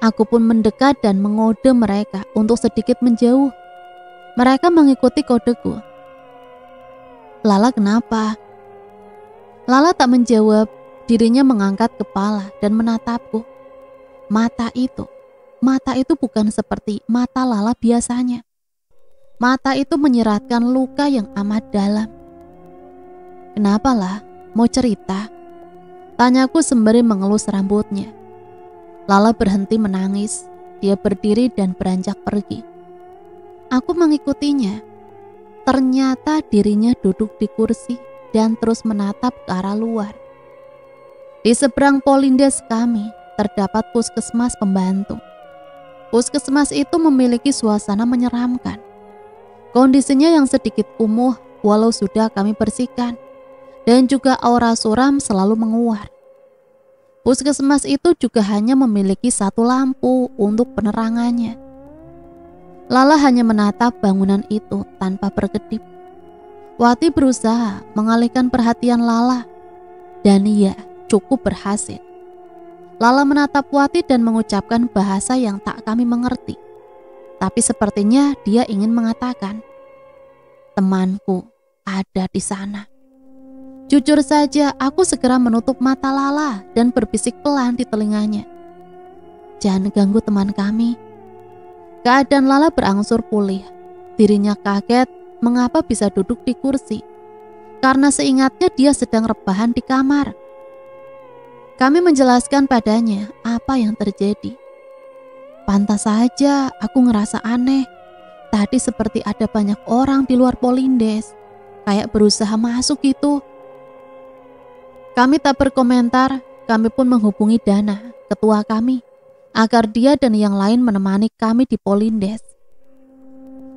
Aku pun mendekat dan mengode mereka untuk sedikit menjauh. Mereka mengikuti kodeku. Lala kenapa? Lala tak menjawab, dirinya mengangkat kepala dan menatapku. Mata itu bukan seperti mata Lala biasanya. Mata itu menyeratkan luka yang amat dalam. Kenapa lah? Mau cerita? Tanyaku sembari mengelus rambutnya. Lala berhenti menangis. Dia berdiri dan beranjak pergi. Aku mengikutinya. Ternyata dirinya duduk di kursi dan terus menatap ke arah luar. Di seberang Polindes kami terdapat puskesmas pembantu. Puskesmas itu memiliki suasana menyeramkan. Kondisinya yang sedikit kumuh walau sudah kami bersihkan. Dan juga aura suram selalu menguat. Puskesmas itu juga hanya memiliki 1 lampu untuk penerangannya. Lala hanya menatap bangunan itu tanpa berkedip. Wati berusaha mengalihkan perhatian Lala. Dan ia cukup berhasil. Lala menatap Wati dan mengucapkan bahasa yang tak kami mengerti. tapi sepertinya dia ingin mengatakan, temanku ada di sana. Jujur saja, aku segera menutup mata Lala dan berbisik pelan di telinganya. Jangan ganggu teman kami. Keadaan Lala berangsur pulih. Dirinya kaget mengapa bisa duduk di kursi. Karena seingatnya dia sedang rebahan di kamar. Kami menjelaskan padanya apa yang terjadi. Pantas saja aku ngerasa aneh. Tadi seperti ada banyak orang di luar Polindes. Kayak berusaha masuk gitu. Kami tak berkomentar, kami pun menghubungi Dana, ketua kami, agar dia dan yang lain menemani kami di Polindes.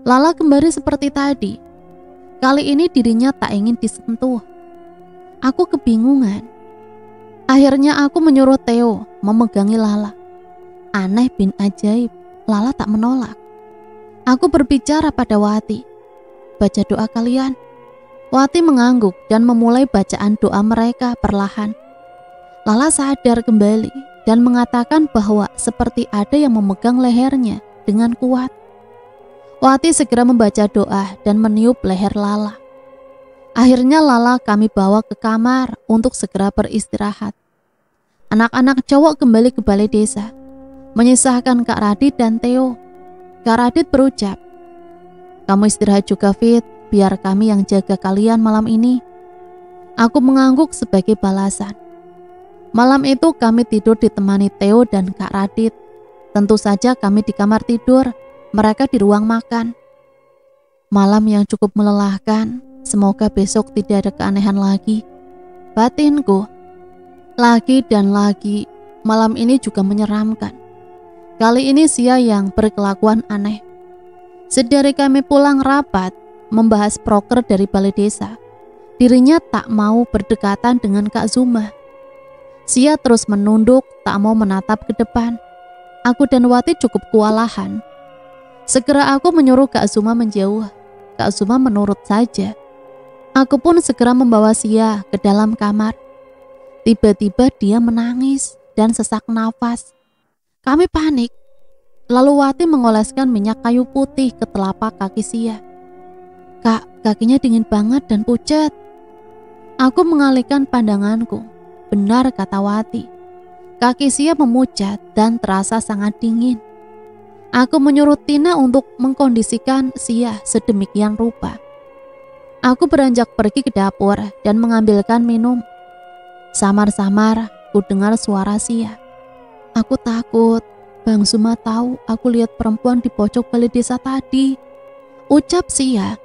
Lala kembali seperti tadi. Kali ini dirinya tak ingin disentuh. Aku kebingungan. Akhirnya aku menyuruh Theo memegangi Lala. Aneh bin ajaib, Lala tak menolak. Aku berbicara pada Wati. Baca doa kalian. Wati mengangguk dan memulai bacaan doa mereka perlahan. Lala sadar kembali dan mengatakan bahwa seperti ada yang memegang lehernya dengan kuat. Wati segera membaca doa dan meniup leher Lala. Akhirnya Lala kami bawa ke kamar untuk segera beristirahat. Anak-anak cowok kembali ke balai desa, menyisahkan Kak Radit dan Theo. Kak Radit berucap, kamu istirahat juga Fit, biar kami yang jaga kalian malam ini. Aku mengangguk sebagai balasan. Malam itu kami tidur ditemani Theo dan Kak Radit. Tentu saja kami di kamar tidur, mereka di ruang makan. Malam yang cukup melelahkan, semoga besok tidak ada keanehan lagi. Batinku. Lagi dan lagi, malam ini juga menyeramkan. Kali ini Sia yang berkelakuan aneh. Sedari kami pulang rapat, membahas proker dari balai desa, dirinya tak mau berdekatan dengan Kak Zuma. Sia terus menunduk, tak mau menatap ke depan. Aku dan Wati cukup kewalahan. Segera aku menyuruh Kak Zuma menjauh. Kak Zuma menurut saja. Aku pun segera membawa Sia ke dalam kamar. Tiba-tiba dia menangis dan sesak nafas. Kami panik. Lalu Wati mengoleskan minyak kayu putih ke telapak kaki Sia. Kak, kakinya dingin banget dan pucat. Aku mengalihkan pandanganku. Benar kata Wati. Kaki Sia memucat dan terasa sangat dingin. Aku menyuruh Tina untuk mengkondisikan Sia sedemikian rupa. Aku beranjak pergi ke dapur dan mengambilkan minum. Samar-samar ku dengar suara Sia. Aku takut. Bang Zuma tahu aku lihat perempuan di pojok balai desa tadi. Ucap Sia.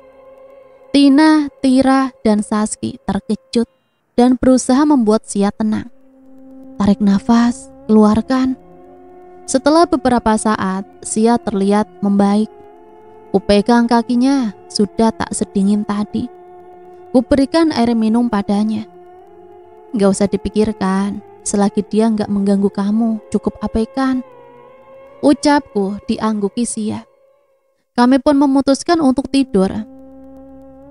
Tina, Tira, dan Saski terkejut dan berusaha membuat Sia tenang. Tarik nafas, keluarkan. Setelah beberapa saat, Sia terlihat membaik. Kupegang kakinya, sudah tak sedingin tadi. Kuberikan air minum padanya. Gak usah dipikirkan, selagi dia gak mengganggu kamu, cukup abaikan. Ucapku diangguki Sia. Kami pun memutuskan untuk tidur.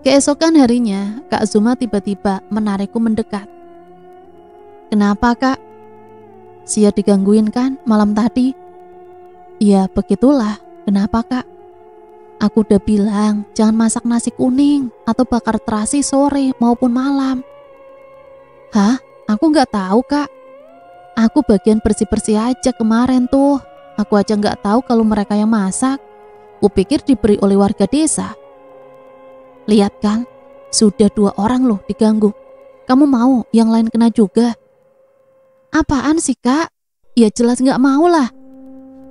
Keesokan harinya, Kak Zuma tiba-tiba menarikku mendekat. Kenapa Kak? Sia digangguin kan malam tadi? Ya begitulah, kenapa Kak? Aku udah bilang jangan masak nasi kuning atau bakar terasi sore maupun malam. Hah? Aku gak tahu Kak. Aku bagian bersih-bersih aja kemarin tuh. Aku aja gak tahu kalau mereka yang masak. Kupikir diberi oleh warga desa. Lihat kan, sudah 2 orang loh diganggu. Kamu mau yang lain kena juga? Apaan sih Kak? Ya jelas gak mau lah.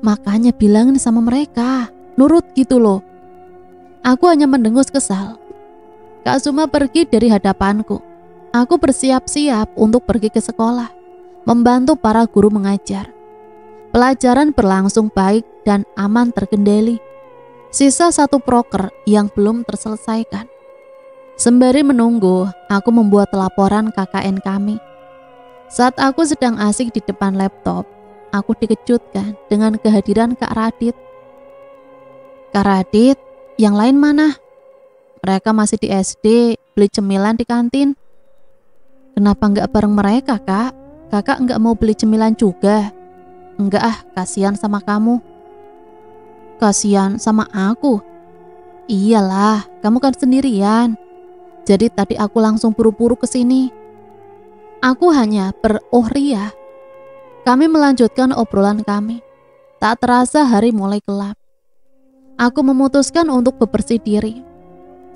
Makanya bilangin sama mereka, nurut gitu loh. Aku hanya mendengus kesal. Kak Zuma pergi dari hadapanku. Aku bersiap-siap untuk pergi ke sekolah, membantu para guru mengajar. Pelajaran berlangsung baik dan aman terkendali. Sisa 1 proker yang belum terselesaikan. Sembari menunggu, aku membuat laporan KKN kami. Saat aku sedang asik di depan laptop, aku dikejutkan dengan kehadiran Kak Radit. Kak Radit, yang lain mana? Mereka masih di SD, beli cemilan di kantin. Kenapa nggak bareng mereka Kak? Kakak nggak mau beli cemilan juga? Enggak ah, kasihan sama kamu. Kasihan sama aku. Iyalah, kamu kan sendirian. Jadi tadi aku langsung buru-buru ke sini. Aku hanya berohriah. Kami melanjutkan obrolan kami. Tak terasa hari mulai gelap. Aku memutuskan untuk bebersih diri.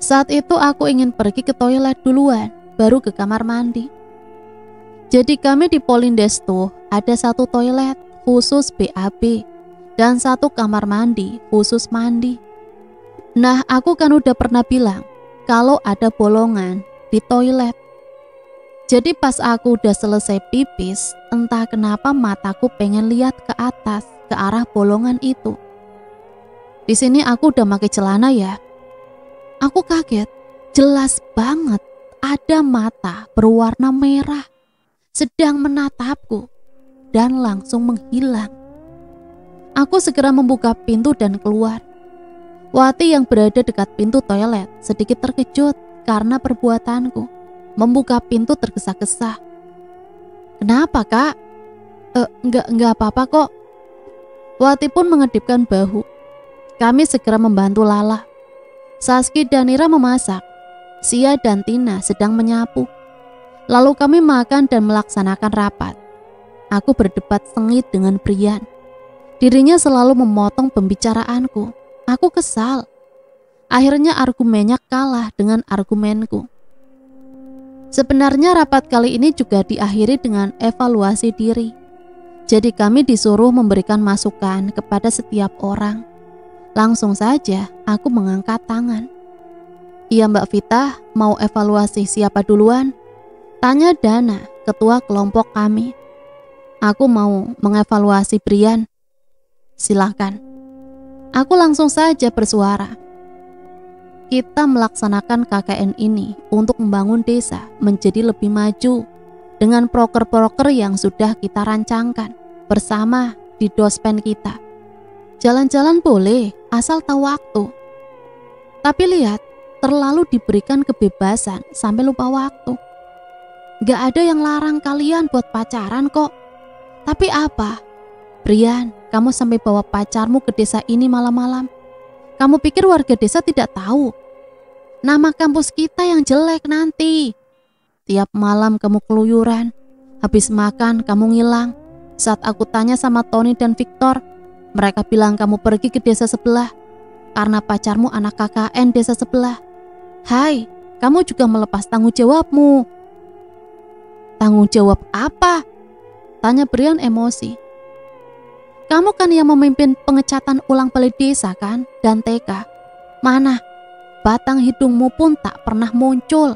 Saat itu aku ingin pergi ke toilet duluan, baru ke kamar mandi. Jadi kami di Polindes tuh ada satu toilet khusus BAB dan satu kamar mandi khusus mandi. Nah, aku kan udah pernah bilang kalau ada bolongan di toilet. Jadi pas aku udah selesai pipis, entah kenapa mataku pengen lihat ke atas, ke arah bolongan itu. Di sini aku udah pakai celana ya. Aku kaget, jelas banget ada mata berwarna merah sedang menatapku dan langsung menghilang. Aku segera membuka pintu dan keluar. Wati yang berada dekat pintu toilet sedikit terkejut karena perbuatanku. Membuka pintu tergesa-gesa. Kenapa, Kak? Enggak apa-apa kok. Wati pun mengedipkan bahu. Kami segera membantu Lala. Saski dan Nira memasak. Sia dan Tina sedang menyapu. Lalu kami makan dan melaksanakan rapat. Aku berdebat sengit dengan Brian. Dirinya selalu memotong pembicaraanku. Aku kesal. Akhirnya argumennya kalah dengan argumenku. Sebenarnya rapat kali ini juga diakhiri dengan evaluasi diri. Jadi kami disuruh memberikan masukan kepada setiap orang. Langsung saja aku mengangkat tangan. Iya Mbak Vita, mau evaluasi siapa duluan? Tanya Dana, ketua kelompok kami. Aku mau mengevaluasi Brian. Silakan. Aku langsung saja bersuara. Kita melaksanakan KKN ini untuk membangun desa menjadi lebih maju dengan proker-proker yang sudah kita rancangkan bersama di dospen kita. Jalan-jalan boleh, asal tahu waktu. Tapi lihat, terlalu diberikan kebebasan sampai lupa waktu. Gak ada yang larang kalian buat pacaran kok. Tapi apa? Brian, kamu sampai bawa pacarmu ke desa ini malam-malam. Kamu pikir warga desa tidak tahu? Nama kampus kita yang jelek nanti. Tiap malam kamu keluyuran. Habis makan kamu ngilang. Saat aku tanya sama Tony dan Victor, mereka bilang kamu pergi ke desa sebelah karena pacarmu anak KKN desa sebelah. Hai, kamu juga melepas tanggung jawabmu. Tanggung jawab apa? Tanya Brian emosi. Kamu kan yang memimpin pengecatan ulang balik desa kan? Dan TK. Mana? Batang hidungmu pun tak pernah muncul.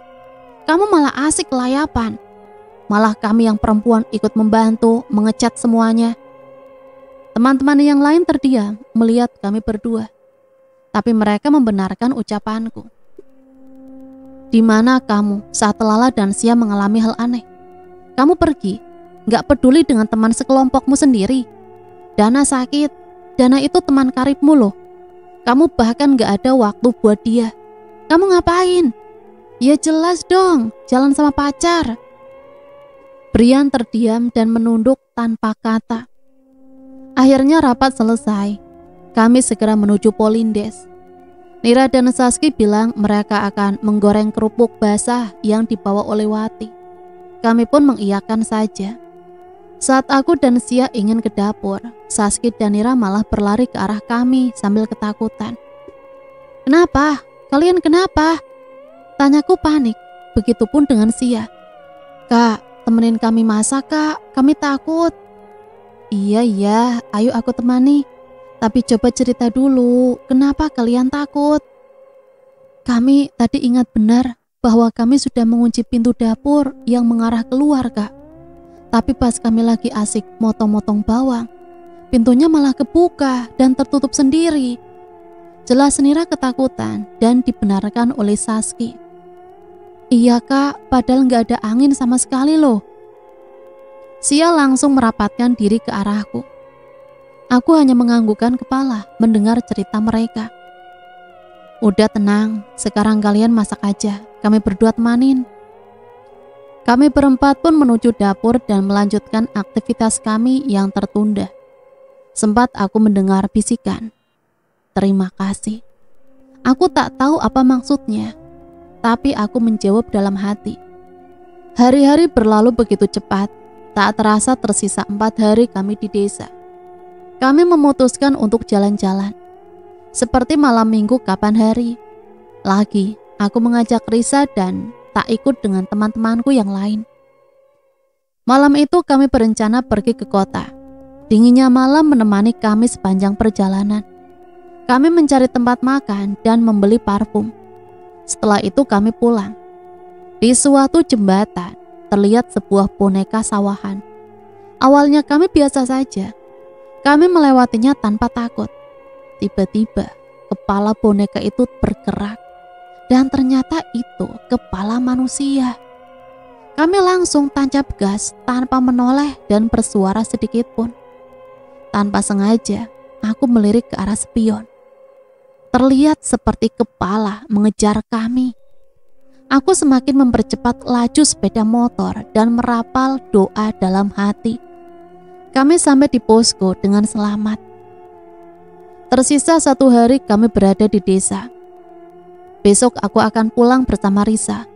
Kamu malah asik kelayapan. Malah kami yang perempuan ikut membantu mengecat semuanya. Teman-teman yang lain terdiam melihat kami berdua. Tapi mereka membenarkan ucapanku. Di mana kamu saat Lala dan Sia mengalami hal aneh? Kamu pergi, gak peduli dengan teman sekelompokmu sendiri. Dana sakit, Dana itu teman karibmu loh. Kamu bahkan gak ada waktu buat dia. Kamu ngapain? Ya jelas dong, jalan sama pacar. Brian terdiam dan menunduk tanpa kata. Akhirnya rapat selesai. Kami segera menuju Polindes. Nira dan Saski bilang mereka akan menggoreng kerupuk basah yang dibawa oleh Wati. Kami pun mengiyakan saja. Saat aku dan Sia ingin ke dapur, Saski dan Nira malah berlari ke arah kami sambil ketakutan. Kenapa? Kalian kenapa? Tanyaku panik, begitupun dengan Sia. Kak, temenin kami masak kak, kami takut. Iya, ayo aku temani. Tapi coba cerita dulu, kenapa kalian takut? Kami tadi ingat benar bahwa kami sudah mengunci pintu dapur yang mengarah keluar, Kak. Tapi pas kami lagi asik motong-motong bawang, pintunya malah kebuka dan tertutup sendiri. Jelas Nira ketakutan dan dibenarkan oleh Saski. Iya Kak, padahal gak ada angin sama sekali loh. Sia langsung merapatkan diri ke arahku. Aku hanya menganggukkan kepala mendengar cerita mereka. Udah tenang, sekarang kalian masak aja, kami berdua temanin. Kami berempat pun menuju dapur dan melanjutkan aktivitas kami yang tertunda. Sempat aku mendengar bisikan. terima kasih. Aku tak tahu apa maksudnya, tapi aku menjawab dalam hati. Hari-hari berlalu begitu cepat, tak terasa tersisa 4 hari kami di desa. Kami memutuskan untuk jalan-jalan. Seperti malam minggu kapan hari. Lagi, aku mengajak Risa dan tak ikut dengan teman-temanku yang lain. Malam itu kami berencana pergi ke kota. Dinginnya malam menemani kami sepanjang perjalanan. Kami mencari tempat makan dan membeli parfum. Setelah itu kami pulang. Di suatu jembatan, terlihat sebuah boneka sawahan. Awalnya kami biasa saja. Kami melewatinya tanpa takut. Tiba-tiba, kepala boneka itu bergerak. Dan ternyata itu kepala manusia. Kami langsung tancap gas tanpa menoleh dan bersuara sedikit pun. Tanpa sengaja, aku melirik ke arah spion. Terlihat seperti kepala mengejar kami. Aku semakin mempercepat laju sepeda motor dan merapal doa dalam hati. Kami sampai di posko dengan selamat. Tersisa 1 hari kami berada di desa. Besok aku akan pulang bersama Risa.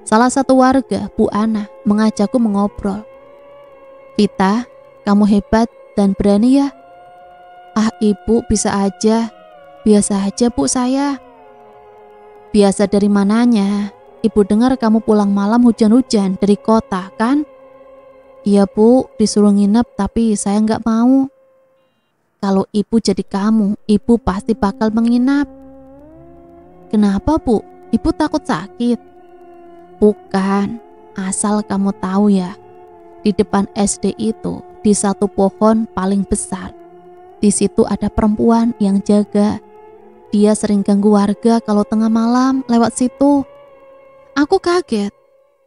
Salah satu warga, Bu Ana, mengajakku mengobrol. Vita, kamu hebat dan berani ya? Ah, ibu bisa aja. Biasa aja bu saya. Biasa dari mananya? Ibu dengar kamu pulang malam hujan-hujan dari kota kan? Iya bu, disuruh nginep tapi saya nggak mau. Kalau ibu jadi kamu, ibu pasti bakal menginap. Kenapa bu? Ibu takut sakit? Bukan, asal kamu tahu ya. Di depan SD itu, di satu pohon paling besar. Di situ ada perempuan yang jaga. Dia sering ganggu warga kalau tengah malam lewat situ. Aku kaget.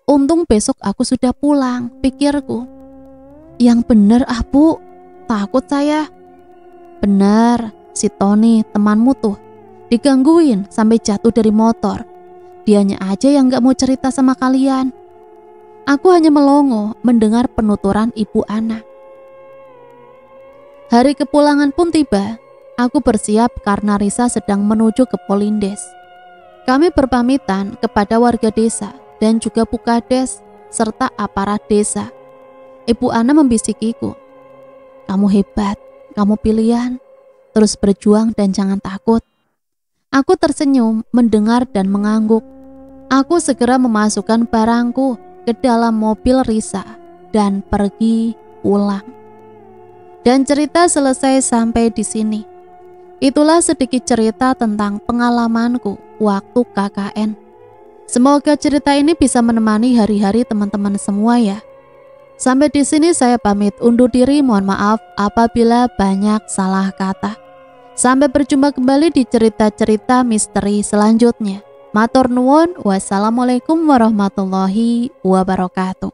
Untung besok aku sudah pulang, pikirku. Yang bener ah bu, takut saya. Bener, si Tony temanmu tuh digangguin sampai jatuh dari motor. Dianya aja yang gak mau cerita sama kalian. Aku hanya melongo mendengar penuturan Ibu Ana. Hari kepulangan pun tiba. Aku bersiap karena Risa sedang menuju ke Polindes. Kami berpamitan kepada warga desa dan juga Bukades serta aparat desa. Ibu Ana membisikiku, kamu hebat, kamu pilihan, terus berjuang dan jangan takut. Aku tersenyum mendengar dan mengangguk. Aku segera memasukkan barangku ke dalam mobil Risa dan pergi pulang. Dan cerita selesai sampai di sini. Itulah sedikit cerita tentang pengalamanku waktu KKN. Semoga cerita ini bisa menemani hari-hari teman-teman semua ya. Sampai di sini saya pamit undur diri, mohon maaf apabila banyak salah kata. Sampai berjumpa kembali di cerita-cerita misteri selanjutnya. Matur nuwun, wassalamualaikum warahmatullahi wabarakatuh.